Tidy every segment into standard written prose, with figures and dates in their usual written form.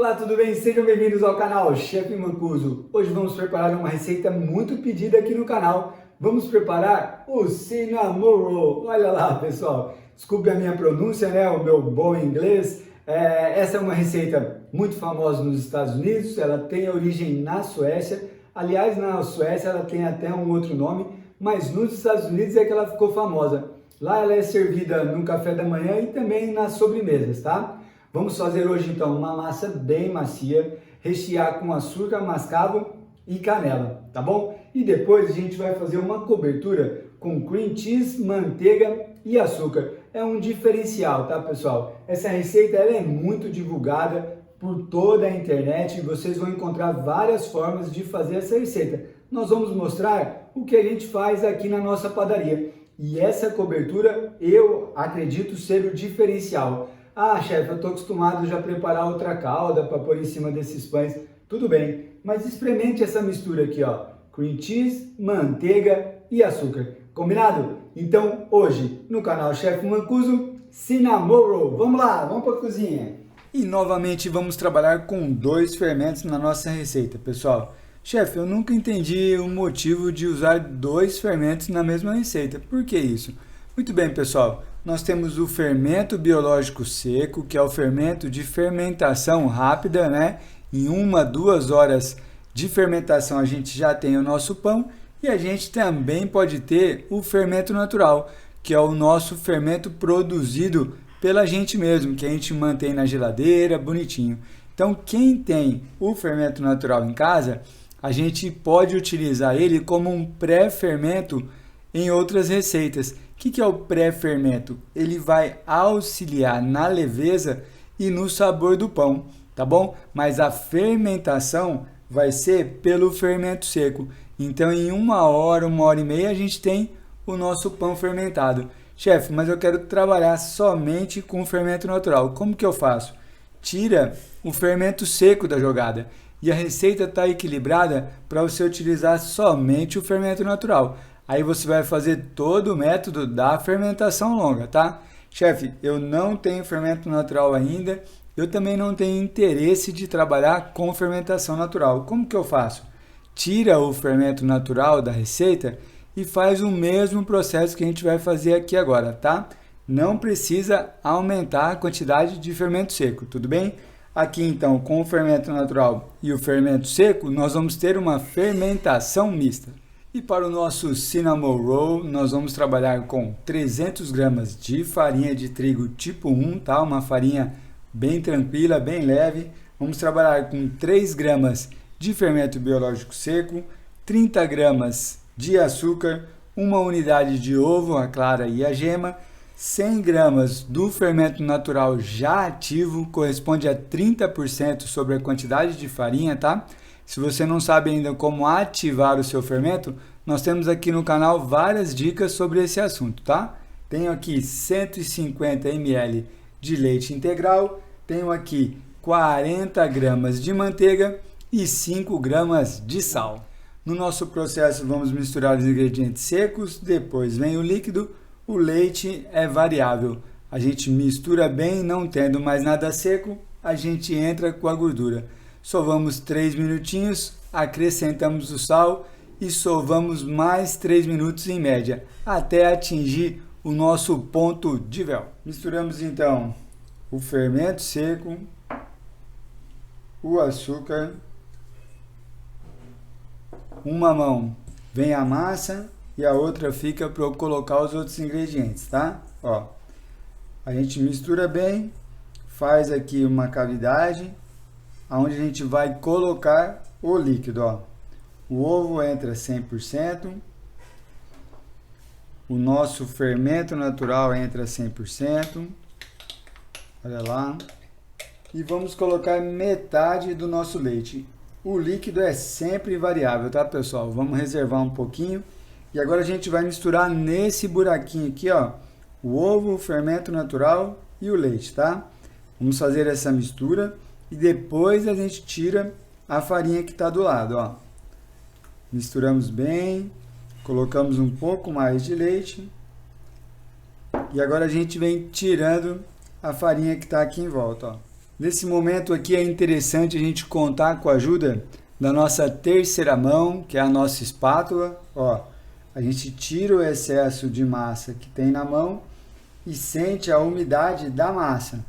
Olá, tudo bem? Sejam bem-vindos ao canal Chefe Mancuso. Hoje vamos preparar uma receita muito pedida aqui no canal. Vamos preparar o Cinnamon Roll. Olha lá, pessoal. Desculpe a minha pronúncia, né? O meu bom inglês. Essa é uma receita muito famosa nos Estados Unidos. Ela tem origem na Suécia. Aliás, na Suécia ela tem até um outro nome, mas nos Estados Unidos é que ela ficou famosa. Lá ela é servida no café da manhã e também nas sobremesas, tá? Vamos fazer hoje então uma massa bem macia, rechear com açúcar mascavo e canela, tá bom? E depois a gente vai fazer uma cobertura com cream cheese, manteiga e açúcar. É um diferencial, tá, pessoal? Essa receita ela é muito divulgada por toda a internet e vocês vão encontrar várias formas de fazer essa receita. Nós vamos mostrar o que a gente faz aqui na nossa padaria. E essa cobertura eu acredito ser o diferencial. Ah, chefe, eu estou acostumado já a preparar outra calda para pôr em cima desses pães. Tudo bem, mas experimente essa mistura aqui, ó. Cream cheese, manteiga e açúcar. Combinado? Então, hoje, no canal Chefe Mancuso, Cinnamon Roll. Vamos lá, vamos para a cozinha. E novamente vamos trabalhar com 2 fermentos na nossa receita, pessoal. Chefe, eu nunca entendi o motivo de usar 2 fermentos na mesma receita. Por que isso? Muito bem, pessoal. Nós temos o fermento biológico seco, que é o fermento de fermentação rápida, né? Em 1 a 2 horas de fermentação a gente já tem o nosso pão. E a gente também pode ter o fermento natural, que é o nosso fermento produzido pela gente mesmo, que a gente mantém na geladeira, bonitinho. Então, quem tem o fermento natural em casa, a gente pode utilizar ele como um pré-fermento em outras receitas. O que é o pré-fermento? Ele vai auxiliar na leveza e no sabor do pão, tá bom? Mas a fermentação vai ser pelo fermento seco. Então, em 1 hora, 1h30, a gente tem o nosso pão fermentado. Chefe, mas eu quero trabalhar somente com o fermento natural. Como que eu faço? Tira o fermento seco da jogada. E a receita está equilibrada para você utilizar somente o fermento natural. Aí você vai fazer todo o método da fermentação longa, tá? Chefe, eu não tenho fermento natural ainda, eu também não tenho interesse de trabalhar com fermentação natural. Como que eu faço? Tira o fermento natural da receita e faz o mesmo processo que a gente vai fazer aqui agora, tá? Não precisa aumentar a quantidade de fermento seco, tudo bem? Aqui então, com o fermento natural e o fermento seco, nós vamos ter uma fermentação mista. E para o nosso Cinnamon Roll, nós vamos trabalhar com 300 gramas de farinha de trigo tipo 1, tá? Uma farinha bem tranquila, bem leve. Vamos trabalhar com 3 gramas de fermento biológico seco, 30 gramas de açúcar, 1 unidade de ovo, a clara e a gema, 100 gramas do fermento natural já ativo, corresponde a 30% sobre a quantidade de farinha, tá? Se você não sabe ainda como ativar o seu fermento, nós temos aqui no canal várias dicas sobre esse assunto, tá? Tenho aqui 150 ml de leite integral, tenho aqui 40 gramas de manteiga e 5 gramas de sal. No nosso processo vamos misturar os ingredientes secos, depois vem o líquido, o leite é variável. A gente mistura bem, não tendo mais nada seco, a gente entra com a gordura. Sovamos 3 minutinhos, acrescentamos o sal e sovamos mais 3 minutos em média, até atingir o nosso ponto de véu. Misturamos então o fermento seco, o açúcar, uma mão vem a massa e a outra fica para eu colocar os outros ingredientes, tá? Ó, a gente mistura bem, faz aqui uma cavidade, onde a gente vai colocar o líquido, ó. O ovo entra 100%, o nosso fermento natural entra 100%, olha lá, e vamos colocar metade do nosso leite. O líquido é sempre variável, tá, pessoal? Vamos reservar um pouquinho, e agora a gente vai misturar nesse buraquinho aqui, ó, o ovo, o fermento natural e o leite, tá? Vamos fazer essa mistura. E depois a gente tira a farinha que está do lado, ó. Misturamos bem, colocamos um pouco mais de leite. E agora a gente vem tirando a farinha que está aqui em volta, ó. Nesse momento aqui é interessante a gente contar com a ajuda da nossa terceira mão, que é a nossa espátula. Ó, a gente tira o excesso de massa que tem na mão e sente a umidade da massa.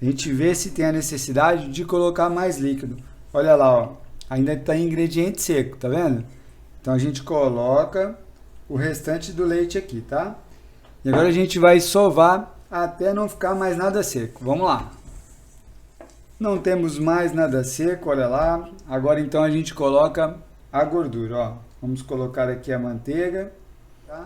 A gente vê se tem a necessidade de colocar mais líquido. Olha lá, ó, ainda está ingrediente seco, tá vendo? Então a gente coloca o restante do leite aqui, tá? E agora a gente vai sovar até não ficar mais nada seco. Vamos lá. Não temos mais nada seco, olha lá. Agora então a gente coloca a gordura, ó. Vamos colocar aqui a manteiga, tá?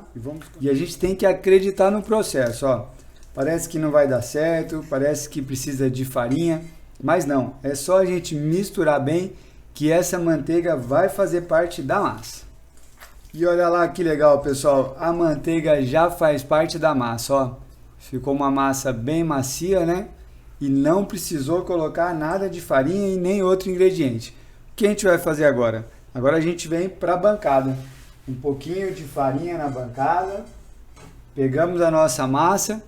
E a gente tem que acreditar no processo, ó. Parece que não vai dar certo, parece que precisa de farinha, mas não. É só a gente misturar bem que essa manteiga vai fazer parte da massa. E olha lá que legal, pessoal. A manteiga já faz parte da massa, ó. Ficou uma massa bem macia, né? E não precisou colocar nada de farinha e nem outro ingrediente. O que a gente vai fazer agora? Agora a gente vem para a bancada. Um pouquinho de farinha na bancada. Pegamos a nossa massa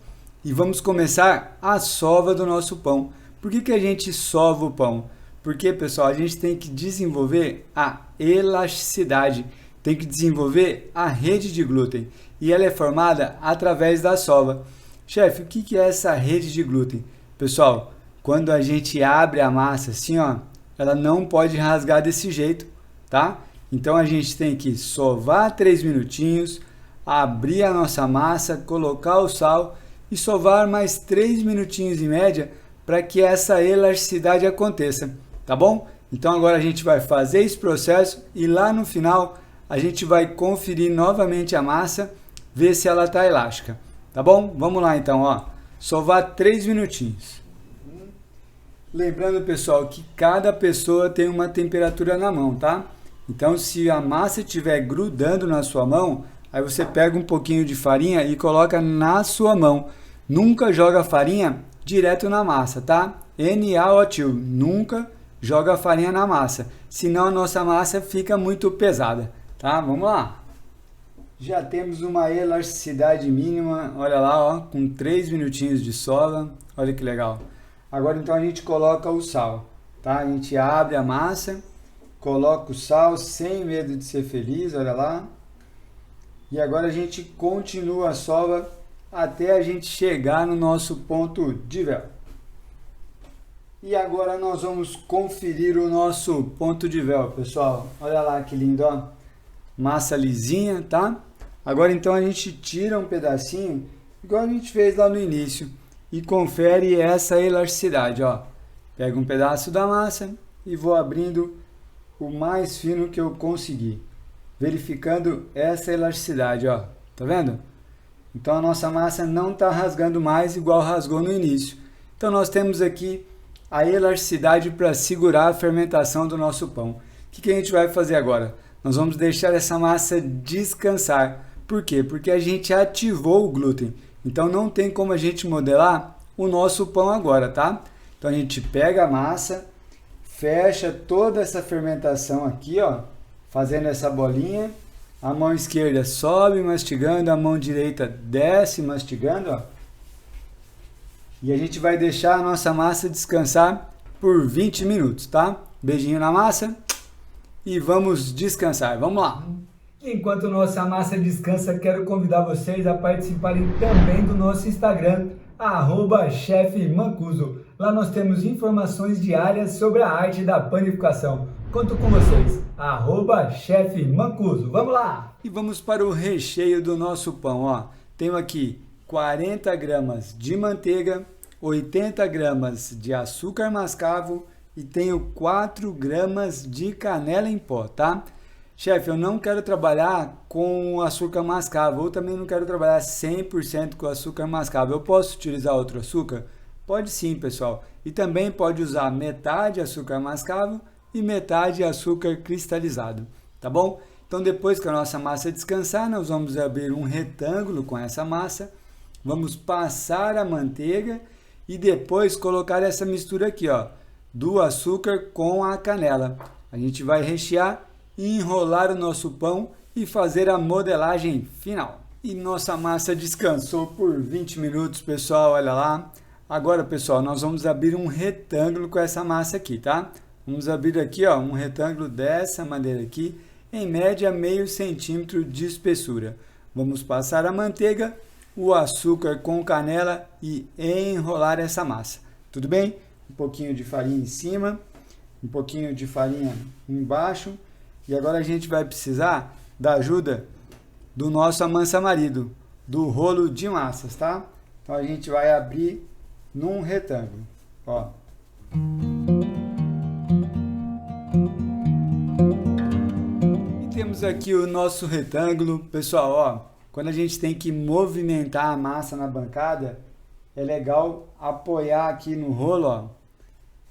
e vamos começar a sova do nosso pão. Por que a gente sova o pão? Porque, pessoal, a gente tem que desenvolver a elasticidade, tem que desenvolver a rede de glúten. E ela é formada através da sova. Chefe, o que é essa rede de glúten? Pessoal, quando a gente abre a massa assim, ó, ela não pode rasgar desse jeito, tá? Então a gente tem que sovar 3 minutinhos, abrir a nossa massa, colocar o sal e sovar mais 3 minutinhos em média para que essa elasticidade aconteça, tá bom? Então agora a gente vai fazer esse processo e lá no final a gente vai conferir novamente a massa, ver se ela está elástica, tá bom? Vamos lá então, ó. Sovar 3 minutinhos. Lembrando, pessoal, que cada pessoa tem uma temperatura na mão, tá? Então, se a massa estiver grudando na sua mão, aí você pega um pouquinho de farinha e coloca na sua mão. Nunca joga farinha direto na massa, tá? NaOH, nunca joga farinha na massa, senão a nossa massa fica muito pesada, tá? Vamos lá. Já temos uma elasticidade mínima, olha lá, ó, com 3 minutinhos de sova, olha que legal. Agora então a gente coloca o sal, tá? A gente abre a massa, coloca o sal sem medo de ser feliz, olha lá. E agora a gente continua a sova até a gente chegar no nosso ponto de véu. E agora nós vamos conferir o nosso ponto de véu, pessoal. Olha lá que lindo, ó. Massa lisinha, tá? Agora então a gente tira um pedacinho, igual a gente fez lá no início, e confere essa elasticidade, ó. Pego um pedaço da massa e vou abrindo o mais fino que eu conseguir, verificando essa elasticidade, ó. Tá vendo? Então a nossa massa não está rasgando mais igual rasgou no início. Então nós temos aqui a elasticidade para segurar a fermentação do nosso pão. O que a gente vai fazer agora? Nós vamos deixar essa massa descansar. Por quê? Porque a gente ativou o glúten. Então não tem como a gente modelar o nosso pão agora, tá? Então a gente pega a massa, fecha toda essa fermentação aqui, ó, fazendo essa bolinha. A mão esquerda sobe mastigando, a mão direita desce mastigando, ó. E a gente vai deixar a nossa massa descansar por 20 minutos, tá? Beijinho na massa e vamos descansar. Vamos lá! Enquanto nossa massa descansa, quero convidar vocês a participarem também do nosso Instagram, @chefmancuso. Lá nós temos informações diárias sobre a arte da panificação. Conto com vocês, @chefmancuso. Vamos lá! E vamos para o recheio do nosso pão, ó. Tenho aqui 40 gramas de manteiga, 80 gramas de açúcar mascavo e tenho 4 gramas de canela em pó, tá? Chefe, eu não quero trabalhar com açúcar mascavo, ou também não quero trabalhar 100% com açúcar mascavo. Eu posso utilizar outro açúcar? Pode sim, pessoal. E também pode usar metade açúcar mascavo e metade açúcar cristalizado, tá bom? Então, depois que a nossa massa descansar, nós vamos abrir um retângulo com essa massa, vamos passar a manteiga e depois colocar essa mistura aqui, ó, do açúcar com a canela. A gente vai rechear, enrolar o nosso pão e fazer a modelagem final. E nossa massa descansou por 20 minutos, pessoal, olha lá. Agora, pessoal, nós vamos abrir um retângulo com essa massa aqui, tá? Vamos abrir aqui, ó, um retângulo dessa maneira aqui, em média meio centímetro de espessura. Vamos passar a manteiga, o açúcar com canela e enrolar essa massa. Tudo bem? Um pouquinho de farinha em cima, um pouquinho de farinha embaixo. E agora a gente vai precisar da ajuda do nosso amansa-marido, do rolo de massas, tá? Então a gente vai abrir num retângulo, ó. E temos aqui o nosso retângulo, pessoal, ó. Quando a gente tem que movimentar a massa na bancada, é legal apoiar aqui no rolo, ó.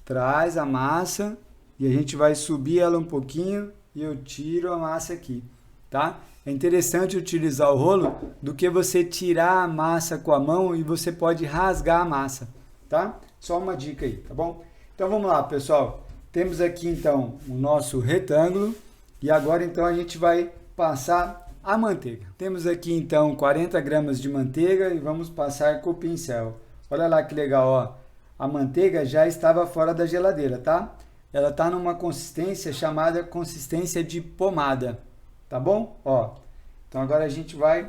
Traz a massa e a gente vai subir ela um pouquinho e eu tiro a massa aqui, tá? É interessante utilizar o rolo do que você tirar a massa com a mão e você pode rasgar a massa, tá? Só uma dica aí, tá bom? Então vamos lá, pessoal. Temos aqui então o nosso retângulo e agora então a gente vai passar a manteiga. Temos aqui então 40 gramas de manteiga e vamos passar com o pincel. Olha lá que legal, ó. A manteiga já estava fora da geladeira, tá? Ela está numa consistência chamada consistência de pomada. Tá bom? Ó, então agora a gente vai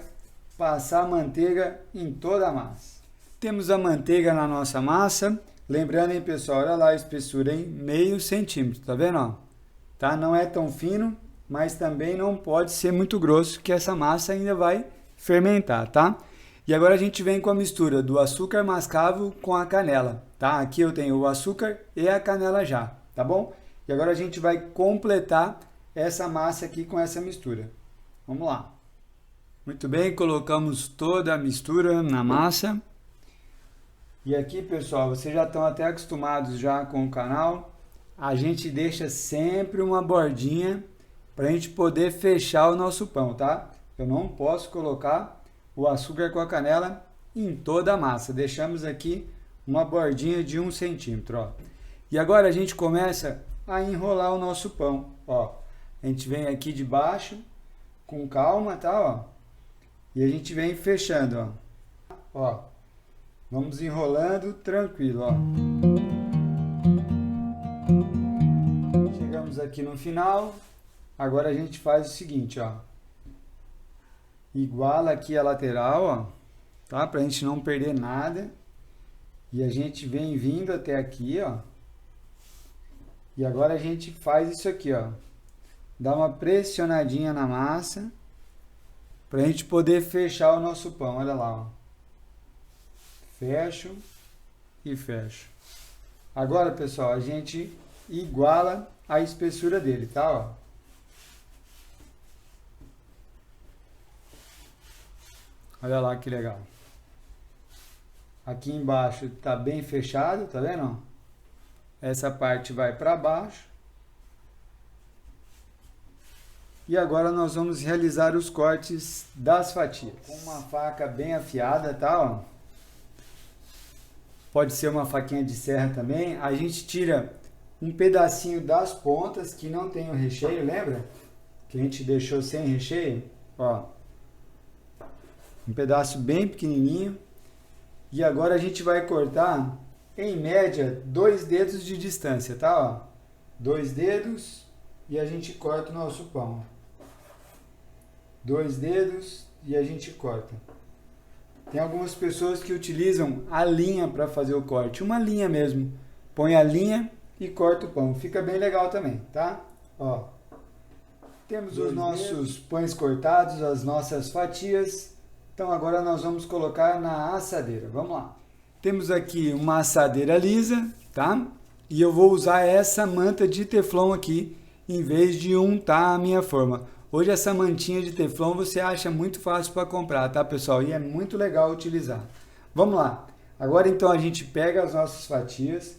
passar a manteiga em toda a massa. Temos a manteiga na nossa massa. Lembrando, hein, pessoal, olha lá a espessura, hein? Meio centímetro, tá vendo? Ó? Tá? Não é tão fino, mas também não pode ser muito grosso, que essa massa ainda vai fermentar, tá? E agora a gente vem com a mistura do açúcar mascavo com a canela, tá? Aqui eu tenho o açúcar e a canela já, tá bom? E agora a gente vai completar essa massa aqui com essa mistura. Vamos lá. Muito bem, colocamos toda a mistura na massa. E aqui, pessoal, vocês já estão até acostumados já com o canal. A gente deixa sempre uma bordinha para a gente poder fechar o nosso pão, tá? Eu não posso colocar o açúcar com a canela em toda a massa. Deixamos aqui uma bordinha de 1 centímetro, ó. E agora a gente começa a enrolar o nosso pão, ó. A gente vem aqui de baixo, com calma, tá, ó. E a gente vem fechando, ó. Ó. Vamos enrolando tranquilo, ó. Chegamos aqui no final. Agora a gente faz o seguinte, ó. Iguala aqui a lateral, ó. Tá? Pra gente não perder nada. E a gente vem vindo até aqui, ó. E agora a gente faz isso aqui, ó. Dá uma pressionadinha na massa para a gente poder fechar o nosso pão. Olha lá, ó. Fecho e fecho. Agora, pessoal, a gente iguala a espessura dele, tá? Ó. Olha lá que legal. Aqui embaixo tá bem fechado, tá vendo? Essa parte vai para baixo. E agora nós vamos realizar os cortes das fatias. Com uma faca bem afiada, tá? Ó. Pode ser uma faquinha de serra também. A gente tira um pedacinho das pontas que não tem o recheio, lembra? Que a gente deixou sem recheio. Ó. Um pedaço bem pequenininho. E agora a gente vai cortar, em média, 2 dedos de distância, tá? Ó. 2 dedos e a gente corta o nosso pão. 2 dedos e a gente corta. Tem algumas pessoas que utilizam a linha para fazer o corte. Uma linha mesmo. Põe a linha e corta o pão. Fica bem legal também, tá? Ó. Temos os nossos pães cortados, as nossas fatias. Então agora nós vamos colocar na assadeira. Vamos lá. Temos aqui uma assadeira lisa, tá? E eu vou usar essa manta de teflon aqui, em vez de untar a minha forma. Hoje essa mantinha de teflon você acha muito fácil para comprar, tá, pessoal? E é muito legal utilizar. Vamos lá. Agora então a gente pega as nossas fatias,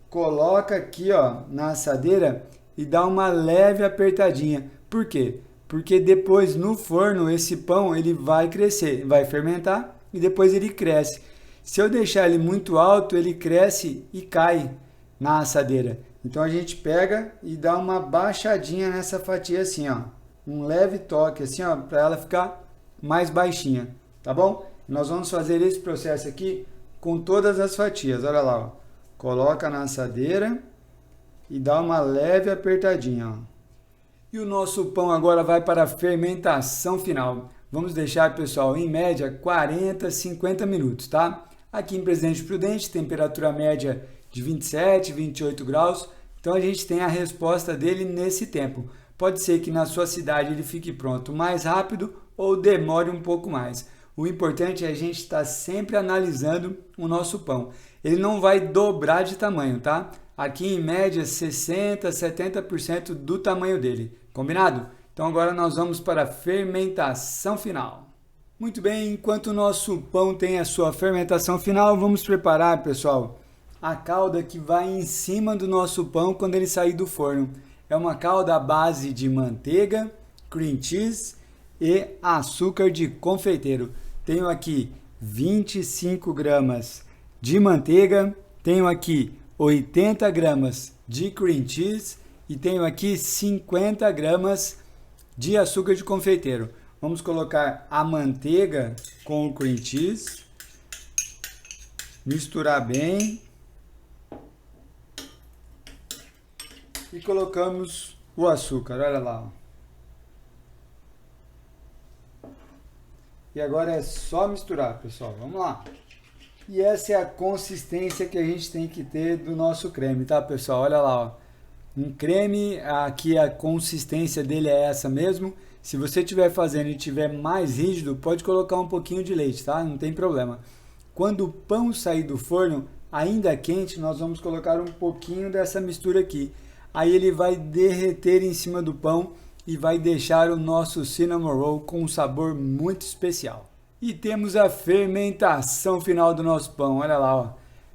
coloca aqui, ó, na assadeira e dá uma leve apertadinha. Por quê? Porque depois no forno esse pão ele vai crescer, vai fermentar e depois ele cresce. Se eu deixar ele muito alto, ele cresce e cai na assadeira. Então a gente pega e dá uma baixadinha nessa fatia assim, ó. Um leve toque assim, ó, para ela ficar mais baixinha, tá bom? Nós vamos fazer esse processo aqui com todas as fatias. Olha lá, ó. Coloca na assadeira e dá uma leve apertadinha, ó. E o nosso pão agora vai para a fermentação final. Vamos deixar, pessoal, em média 40, 50 minutos, tá? Aqui em Presidente Prudente, temperatura média de 27, 28 graus. Então a gente tem a resposta dele nesse tempo. Pode ser que na sua cidade ele fique pronto mais rápido ou demore um pouco mais. O importante é a gente estar sempre analisando o nosso pão. Ele não vai dobrar de tamanho, tá? Aqui em média 60, 70% do tamanho dele. Combinado? Então agora nós vamos para a fermentação final. Muito bem, enquanto o nosso pão tem a sua fermentação final, vamos preparar, pessoal, a calda que vai em cima do nosso pão quando ele sair do forno. É uma calda à base de manteiga, cream cheese e açúcar de confeiteiro. Tenho aqui 25 gramas de manteiga, tenho aqui 80 gramas de cream cheese e tenho aqui 50 gramas de açúcar de confeiteiro. Vamos colocar a manteiga com o cream cheese, misturar bem e colocamos o açúcar, olha lá. E agora é só misturar, pessoal, vamos lá. E essa é a consistência que a gente tem que ter do nosso creme, tá, pessoal? Olha lá, ó. Um creme, aqui a consistência dele é essa mesmo. Se você estiver fazendo e estiver mais rígido, pode colocar um pouquinho de leite, tá? Não tem problema. Quando o pão sair do forno, ainda quente, nós vamos colocar um pouquinho dessa mistura aqui. Aí ele vai derreter em cima do pão e vai deixar o nosso cinnamon roll com um sabor muito especial. E temos a fermentação final do nosso pão, olha lá, ó.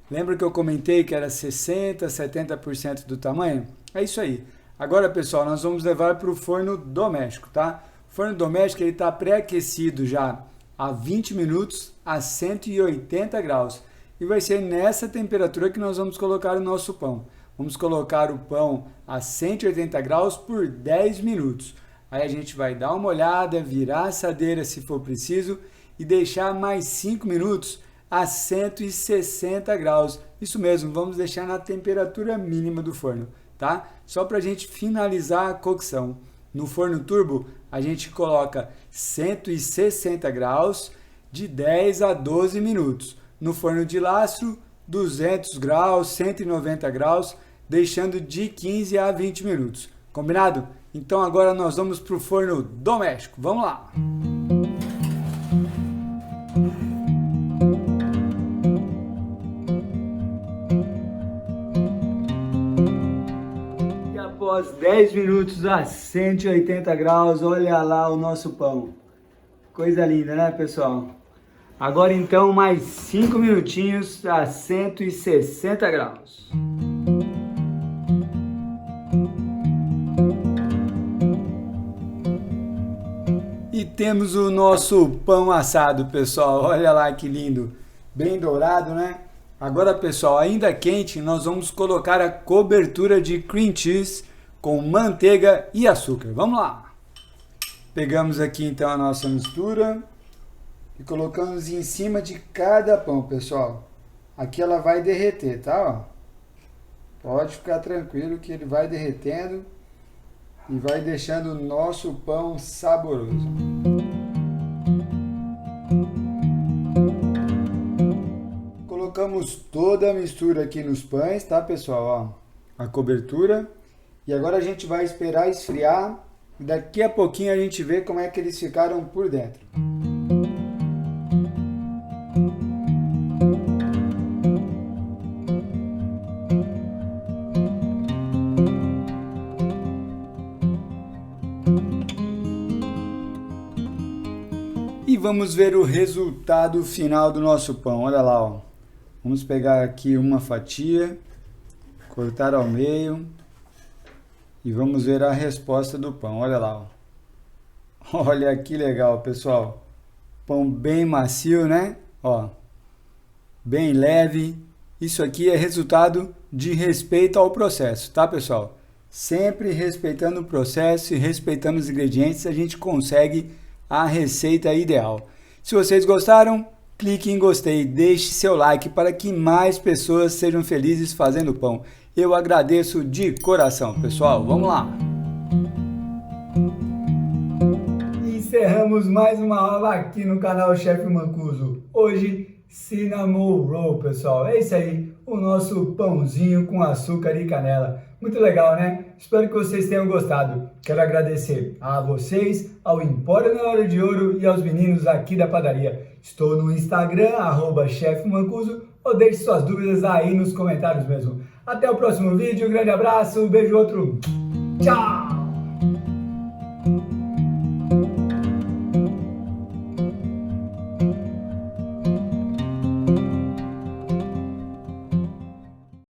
Lembra que eu comentei que era 60, 70% do tamanho? É isso aí. Agora, pessoal, nós vamos levar para o forno doméstico, tá? O forno doméstico ele está pré-aquecido já há 20 minutos a 180 graus. E vai ser nessa temperatura que nós vamos colocar o nosso pão. Vamos colocar o pão a 180 graus por 10 minutos. Aí a gente vai dar uma olhada, virar a assadeira se for preciso e deixar mais 5 minutos a 160 graus. Isso mesmo, vamos deixar na temperatura mínima do forno, tá? Só para a gente finalizar a cocção. No forno turbo, a gente coloca 160 graus de 10 a 12 minutos. No forno de lastro, 200 graus, 190 graus, deixando de 15 a 20 minutos. Combinado? Então agora nós vamos para o forno doméstico. Vamos lá! E após 10 minutos a 180 graus, olha lá o nosso pão. Coisa linda, né, pessoal? Agora então mais 5 minutinhos a 160 graus. E temos o nosso pão assado, pessoal. Olha lá que lindo. Bem dourado, né? Agora, pessoal, ainda quente, nós vamos colocar a cobertura de cream cheese com manteiga e açúcar. Vamos lá. Pegamos aqui então a nossa mistura e colocamos em cima de cada pão, pessoal. Aqui ela vai derreter, tá? Ó. Pode ficar tranquilo que ele vai derretendo e vai deixando o nosso pão saboroso. Colocamos toda a mistura aqui nos pães, tá, pessoal? Ó, a cobertura. E agora a gente vai esperar esfriar. E daqui a pouquinho a gente vê como é que eles ficaram por dentro. E vamos ver o resultado final do nosso pão. Olha lá, ó. Vamos pegar aqui uma fatia, cortar ao meio e vamos ver a resposta do pão. Olha lá, ó. Olha que legal, pessoal. Pão bem macio, né? Ó, bem leve. Isso aqui é resultado de respeito ao processo, tá, pessoal? Sempre respeitando o processo e respeitando os ingredientes, a gente consegue a receita ideal. Se vocês gostaram, clique em gostei, deixe seu like para que mais pessoas sejam felizes fazendo pão. Eu agradeço de coração, pessoal. Vamos lá! Encerramos mais uma aula aqui no canal Chef Mancuso. Hoje, Cinnamon Roll, pessoal. É isso aí, o nosso pãozinho com açúcar e canela. Muito legal, né? Espero que vocês tenham gostado. Quero agradecer a vocês, ao Empório na Hora de Ouro e aos meninos aqui da padaria. Estou no Instagram, @chefmancuso, ou deixe suas dúvidas aí nos comentários mesmo. Até o próximo vídeo, um grande abraço, beijo outro. Tchau!